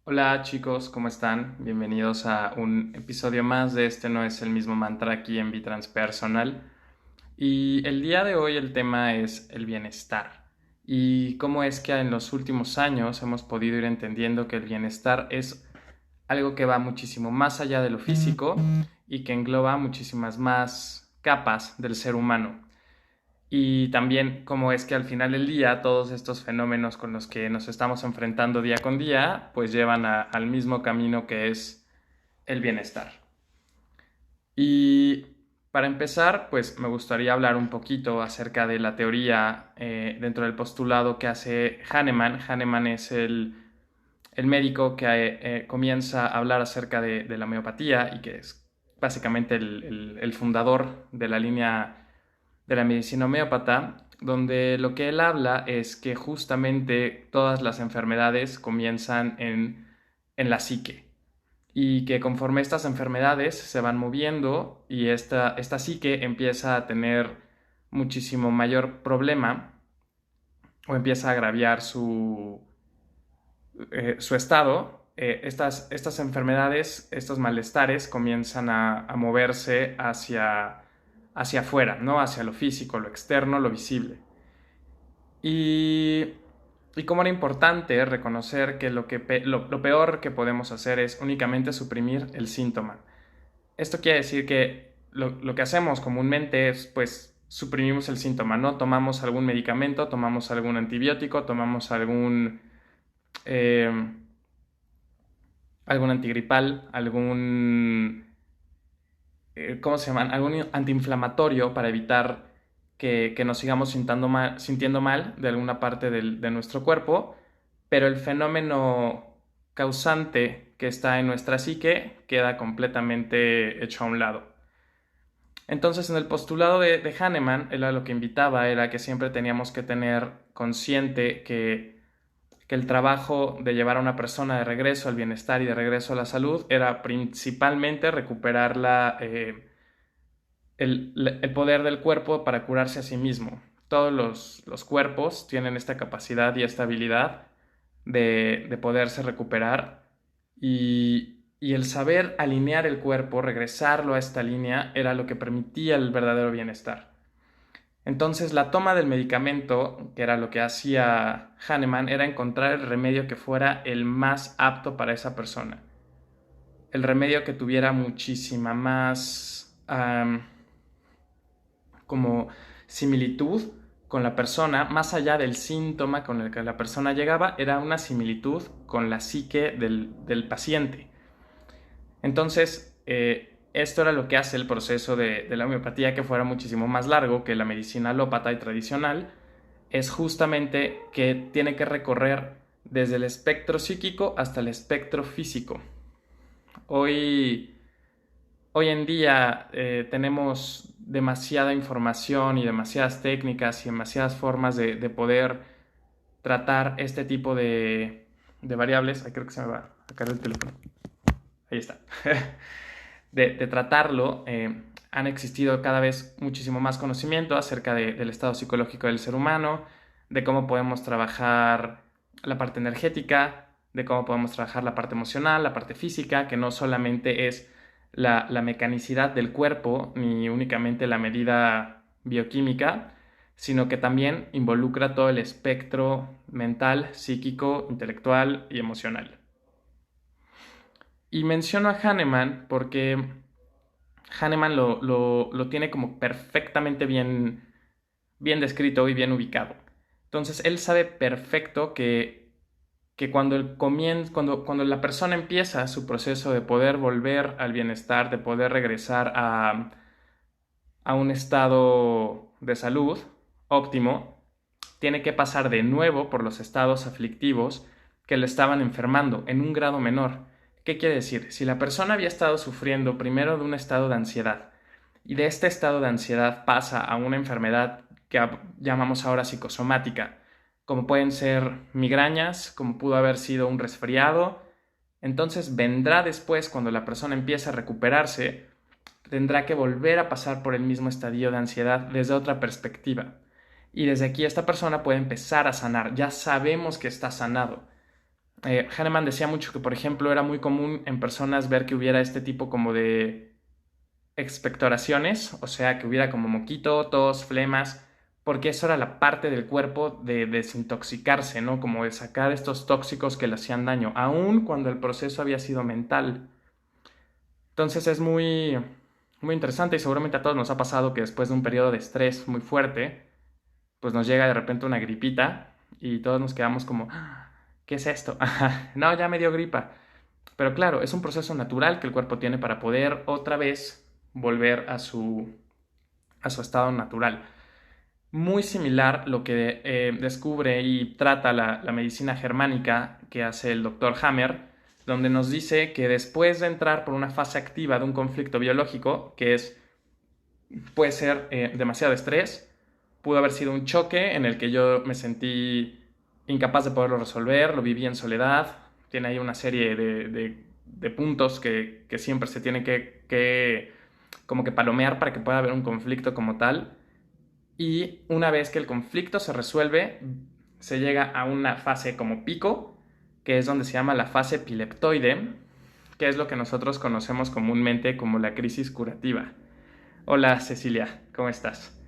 Hola chicos, ¿cómo están? Bienvenidos a un episodio más de Este no es el mismo mantra aquí en Bitranspersonal. Y el día de hoy el tema es el bienestar y cómo es que en los últimos años hemos podido ir entendiendo que el bienestar es algo que va muchísimo más allá de lo físico y que engloba muchísimas más capas del ser humano. Y también cómo es que al final del día todos estos fenómenos con los que nos estamos enfrentando día con día, pues llevan al mismo camino que es el bienestar. Y para empezar, pues me gustaría hablar un poquito acerca de la teoría dentro del postulado que hace Hahnemann. Hahnemann es el médico que comienza a hablar acerca de la homeopatía y que es básicamente el fundador de la línea de la medicina homeópata, donde lo que él habla es que justamente todas las enfermedades comienzan en la psique y que conforme estas enfermedades se van moviendo y esta psique empieza a tener muchísimo mayor problema o empieza a agraviar su estado, estas enfermedades, estos malestares comienzan a moverse hacia afuera, ¿no? Hacia lo físico, lo externo, lo visible. Y, y cómo era importante reconocer que lo peor que podemos hacer es únicamente suprimir el síntoma. Esto quiere decir que lo que hacemos comúnmente es, pues, suprimimos el síntoma, ¿no? Tomamos algún medicamento, tomamos algún antibiótico, tomamos eh, algún antigripal, ¿cómo se llaman? Algún antiinflamatorio para evitar que nos sigamos sintiendo mal de alguna parte de nuestro cuerpo, pero el fenómeno causante que está en nuestra psique queda completamente hecho a un lado. Entonces, en el postulado de Hahnemann, él a lo que invitaba era que siempre teníamos que tener consciente que el trabajo de llevar a una persona de regreso al bienestar y de regreso a la salud era principalmente recuperar el poder del cuerpo para curarse a sí mismo. Todos los cuerpos tienen esta capacidad y esta habilidad de poderse recuperar y el saber alinear el cuerpo, regresarlo a esta línea, era lo que permitía el verdadero bienestar. Entonces, la toma del medicamento, que era lo que hacía Hahnemann, era encontrar el remedio que fuera el más apto para esa persona. El remedio que tuviera muchísima más como similitud con la persona, más allá del síntoma con el que la persona llegaba, era una similitud con la psique del paciente. Entonces, esto era lo que hace el proceso de la homeopatía que fuera muchísimo más largo que la medicina alópata y tradicional, es justamente que tiene que recorrer desde el espectro psíquico hasta el espectro físico. Hoy, hoy en día tenemos demasiada información y demasiadas técnicas y demasiadas formas de poder tratar este tipo de variables. Ay, creo que se me va a caer el teléfono. Ahí está. de tratarlo, han existido cada vez muchísimo más conocimiento acerca del estado psicológico del ser humano, de cómo podemos trabajar la parte energética, de cómo podemos trabajar la parte emocional, la parte física, que no solamente es la mecanicidad del cuerpo, ni únicamente la medida bioquímica, sino que también involucra todo el espectro mental, psíquico, intelectual y emocional. Y menciono a Hahnemann porque Hahnemann lo tiene como perfectamente bien descrito y bien ubicado. Entonces, él sabe perfecto que cuando la persona empieza su proceso de poder volver al bienestar, de poder regresar a un estado de salud óptimo, tiene que pasar de nuevo por los estados aflictivos que le estaban enfermando en un grado menor. ¿Qué quiere decir? Si la persona había estado sufriendo primero de un estado de ansiedad y de este estado de ansiedad pasa a una enfermedad que llamamos ahora psicosomática, como pueden ser migrañas, como pudo haber sido un resfriado, entonces vendrá después cuando la persona empiece a recuperarse, tendrá que volver a pasar por el mismo estadio de ansiedad desde otra perspectiva. Y desde aquí esta persona puede empezar a sanar. Ya sabemos que está sanado. Hahnemann decía mucho que, por ejemplo, era muy común en personas ver que hubiera este tipo como de expectoraciones, o sea, que hubiera como moquito, tos, flemas, porque eso era la parte del cuerpo de desintoxicarse, ¿no? Como de sacar estos tóxicos que le hacían daño, aun cuando el proceso había sido mental. Entonces es muy interesante y seguramente a todos nos ha pasado que después de un periodo de estrés muy fuerte, pues nos llega de repente una gripita y todos nos quedamos como, "Ah, ¿qué es esto?" No, ya me dio gripa. Pero claro, es un proceso natural que el cuerpo tiene para poder otra vez volver a su estado natural. Muy similar lo que descubre y trata la medicina germánica que hace el doctor Hammer, donde nos dice que después de entrar por una fase activa de un conflicto biológico, que puede ser demasiado estrés, pudo haber sido un choque en el que yo me sentí incapaz de poderlo resolver, lo viví en soledad, tiene ahí una serie de puntos que siempre se tienen como que palomear para que pueda haber un conflicto como tal. Y una vez que el conflicto se resuelve, se llega a una fase como pico, que es donde se llama la fase epileptoide, que es lo que nosotros conocemos comúnmente como la crisis curativa. Hola Cecilia, ¿cómo estás?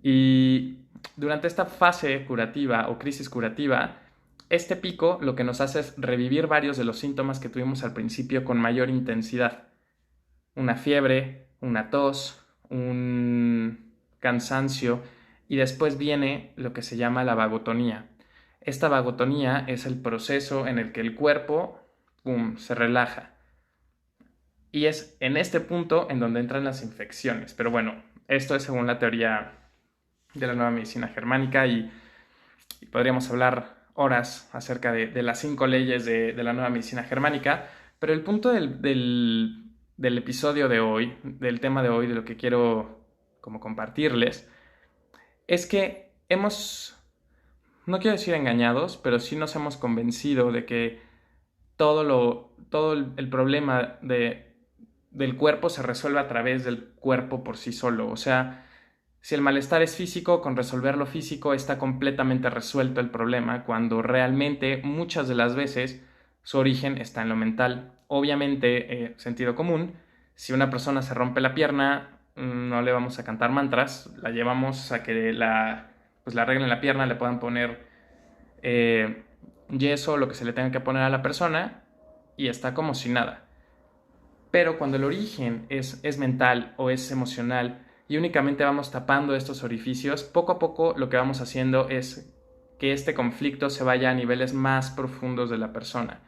Y durante esta fase curativa o crisis curativa, este pico lo que nos hace es revivir varios de los síntomas que tuvimos al principio con mayor intensidad. Una fiebre, una tos, un cansancio y después viene lo que se llama la vagotonía. Esta vagotonía es el proceso en el que el cuerpo se relaja. Y es en este punto en donde entran las infecciones. Pero bueno, esto es según la teoría de la nueva medicina germánica y podríamos hablar horas acerca de las 5 leyes de la nueva medicina germánica. Pero el punto del episodio de hoy, del tema de hoy, de lo que quiero como compartirles, es que no quiero decir engañados, pero sí nos hemos convencido de que todo el problema del cuerpo se resuelve a través del cuerpo por sí solo. O sea, si el malestar es físico, con resolver lo físico está completamente resuelto el problema, cuando realmente muchas de las veces su origen está en lo mental. Obviamente, sentido común, si una persona se rompe la pierna, no le vamos a cantar mantras, la llevamos a que pues la arreglen la pierna, le puedan poner yeso, lo que se le tenga que poner a la persona, y está como si nada. Pero cuando el origen es mental o es emocional y únicamente vamos tapando estos orificios, poco a poco lo que vamos haciendo es que este conflicto se vaya a niveles más profundos de la persona,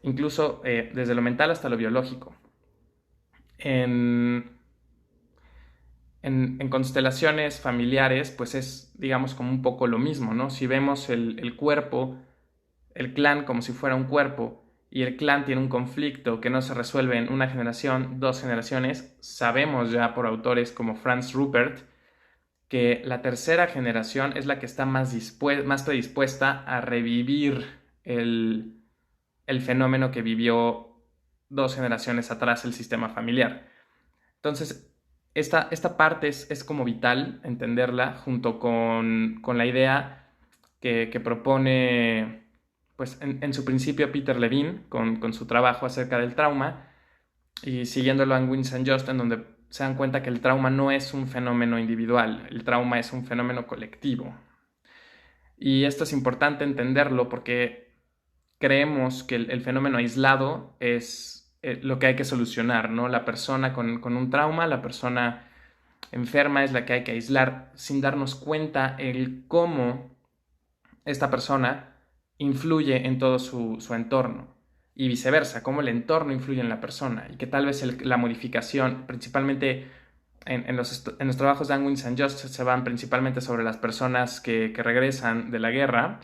incluso desde lo mental hasta lo biológico. En, en constelaciones familiares, pues es, digamos, como un poco lo mismo, ¿no? Si vemos el cuerpo, el clan como si fuera un cuerpo, y el clan tiene un conflicto que no se resuelve en una generación, 2 generaciones, sabemos ya por autores como Franz Rupert que la tercera generación es la que está más predispuesta a revivir el fenómeno que vivió 2 generaciones atrás el sistema familiar. Entonces, esta parte es como vital entenderla junto con la idea que propone pues en su principio Peter Levine con su trabajo acerca del trauma y siguiéndolo en Wins and Just, en donde se dan cuenta que el trauma no es un fenómeno individual, el trauma es un fenómeno colectivo. Y esto es importante entenderlo porque creemos que el fenómeno aislado es lo que hay que solucionar, ¿no? La persona con un trauma, la persona enferma es la que hay que aislar sin darnos cuenta el cómo esta persona influye en todo su entorno y viceversa, cómo el entorno influye en la persona y que tal vez la modificación, principalmente en los trabajos de Angwin and Just, se van principalmente sobre las personas que regresan de la guerra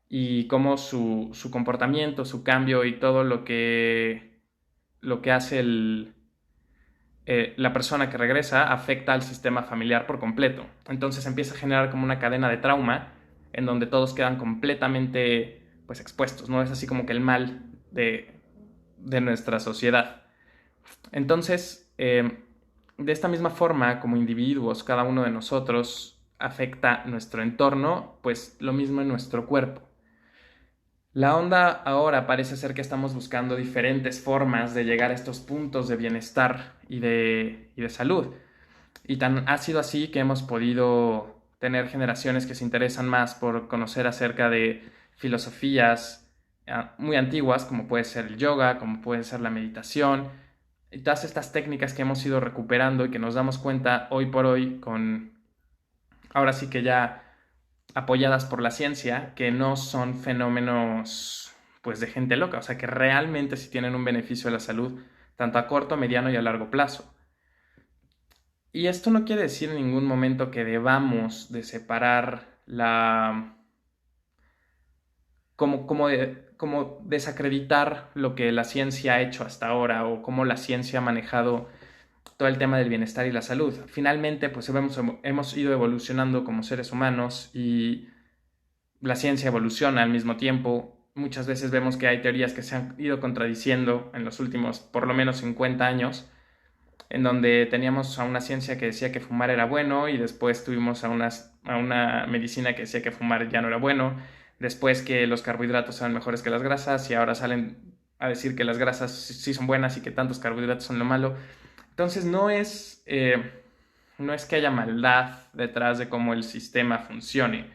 y cómo su comportamiento, su cambio y todo lo que hace la persona que regresa afecta al sistema familiar por completo. Entonces empieza a generar como una cadena de trauma en donde todos quedan completamente pues expuestos, ¿no? Es así como que el mal de nuestra sociedad. Entonces, de esta misma forma, como individuos, cada uno de nosotros afecta nuestro entorno, pues lo mismo en nuestro cuerpo. La onda ahora parece ser que estamos buscando diferentes formas de llegar a estos puntos de bienestar y de salud. Y tan ha sido así que hemos podido tener generaciones que se interesan más por conocer acerca de filosofías muy antiguas, como puede ser el yoga, como puede ser la meditación, y todas estas técnicas que hemos ido recuperando y que nos damos cuenta hoy por hoy ahora sí que ya apoyadas por la ciencia, que no son fenómenos pues de gente loca, o sea que realmente sí tienen un beneficio a la salud, tanto a corto, mediano y a largo plazo. Y esto no quiere decir en ningún momento que debamos de separar como desacreditar lo que la ciencia ha hecho hasta ahora o cómo la ciencia ha manejado todo el tema del bienestar y la salud. Finalmente, pues hemos ido evolucionando como seres humanos y la ciencia evoluciona al mismo tiempo. Muchas veces vemos que hay teorías que se han ido contradiciendo en los últimos por lo menos 50 años, en donde teníamos a una ciencia que decía que fumar era bueno y después tuvimos a una medicina que decía que fumar ya no era bueno, después que los carbohidratos eran mejores que las grasas y ahora salen a decir que las grasas sí son buenas y que tantos carbohidratos son lo malo. Entonces no es que haya maldad detrás de cómo el sistema funcione,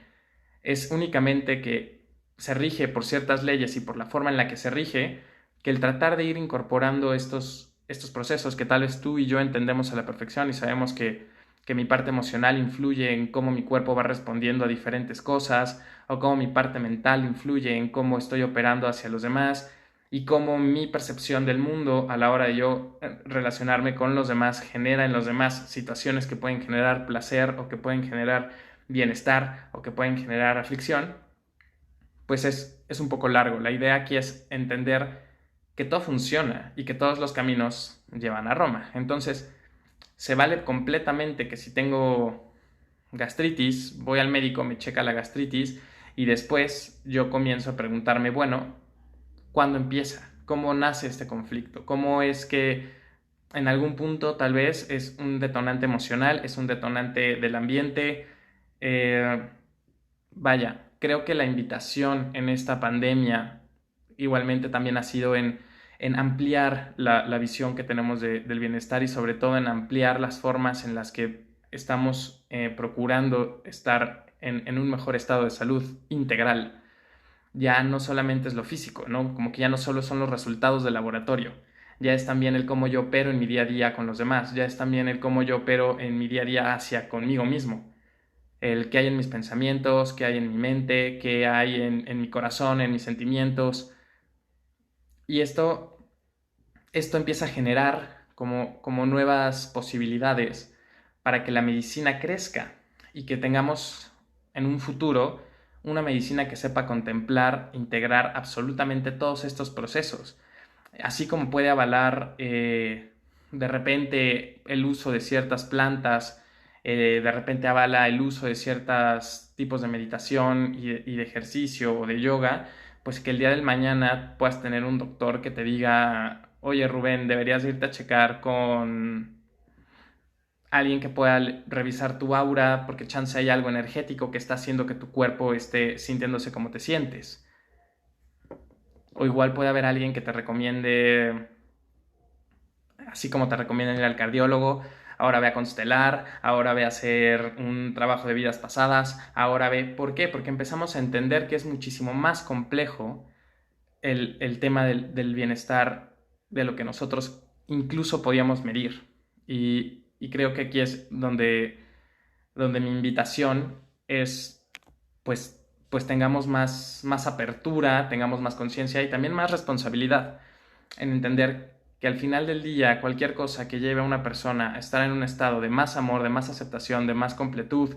es únicamente que se rige por ciertas leyes y por la forma en la que se rige, que el tratar de ir incorporando estos procesos que tal vez tú y yo entendemos a la perfección y sabemos que mi parte emocional influye en cómo mi cuerpo va respondiendo a diferentes cosas, o cómo mi parte mental influye en cómo estoy operando hacia los demás, y cómo mi percepción del mundo a la hora de yo relacionarme con los demás genera en los demás situaciones que pueden generar placer o que pueden generar bienestar o que pueden generar aflicción, pues es un poco largo. La idea aquí es entender que todo funciona y que todos los caminos llevan a Roma. Entonces, se vale completamente que si tengo gastritis, voy al médico, me checa la gastritis y después yo comienzo a preguntarme, bueno, ¿cuándo empieza? ¿Cómo nace este conflicto? ¿Cómo es que en algún punto tal vez es un detonante emocional, es un detonante del ambiente? Eh, Vaya, creo que la invitación en esta pandemia igualmente también ha sido en ampliar la visión que tenemos del bienestar y sobre todo en ampliar las formas en las que estamos procurando estar en un mejor estado de salud integral. Ya no solamente es lo físico, ¿no? Como que ya no solo son los resultados del laboratorio, ya es también el cómo yo opero en mi día a día con los demás, ya es también el cómo yo opero en mi día a día hacia conmigo mismo, el qué hay en mis pensamientos, qué hay en mi mente, qué hay en mi corazón, en mis sentimientos. Y esto empieza a generar como nuevas posibilidades para que la medicina crezca y que tengamos en un futuro una medicina que sepa contemplar, integrar absolutamente todos estos procesos, así como puede avalar de repente el uso de ciertas plantas, de repente avala el uso de ciertos tipos de meditación y de ejercicio o de yoga, pues que el día del mañana puedas tener un doctor que te diga, oye Rubén, deberías irte a checar con alguien que pueda revisar tu aura porque chance hay algo energético que está haciendo que tu cuerpo esté sintiéndose como te sientes. O igual puede haber alguien que te recomiende, así como te recomiendan ir al cardiólogo, ahora ve a constelar, ahora ve a hacer un trabajo de vidas pasadas, ahora ve, ¿por qué? Porque empezamos a entender que es muchísimo más complejo el tema del bienestar de lo que nosotros incluso podíamos medir. Y creo que aquí es donde mi invitación es, pues tengamos más apertura, tengamos más conciencia y también más responsabilidad en entender que al final del día cualquier cosa que lleve a una persona a estar en un estado de más amor, de más aceptación, de más completud,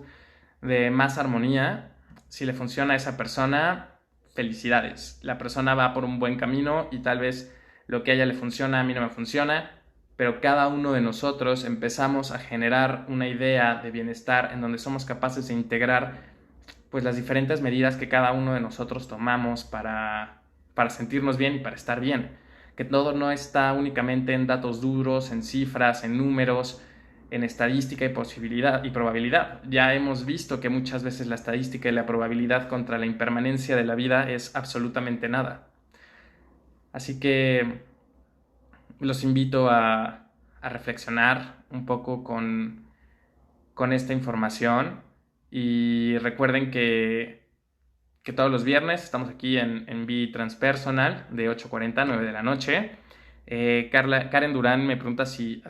de más armonía, si le funciona a esa persona, felicidades. La persona va por un buen camino y tal vez lo que a ella le funciona a mí no me funciona, pero cada uno de nosotros empezamos a generar una idea de bienestar en donde somos capaces de integrar pues las diferentes medidas que cada uno de nosotros tomamos para sentirnos bien y para estar bien. Que todo no está únicamente en datos duros, en cifras, en números, en estadística y posibilidad y probabilidad. Ya hemos visto que muchas veces la estadística y la probabilidad contra la impermanencia de la vida es absolutamente nada. Así que los invito a reflexionar un poco con esta información y recuerden que todos los viernes estamos aquí en Be Transpersonal de 8:40 a 9 de la noche. Karen Durán me pregunta si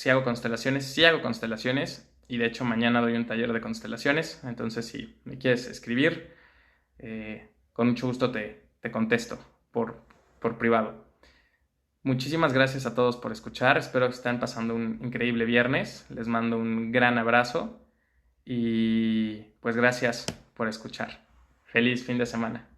hago constelaciones. Sí hago constelaciones y de hecho mañana doy un taller de constelaciones. Entonces si me quieres escribir, con mucho gusto te contesto por privado. Muchísimas gracias a todos por escuchar. Espero que estén pasando un increíble viernes. Les mando un gran abrazo y pues gracias por escuchar. Feliz fin de semana.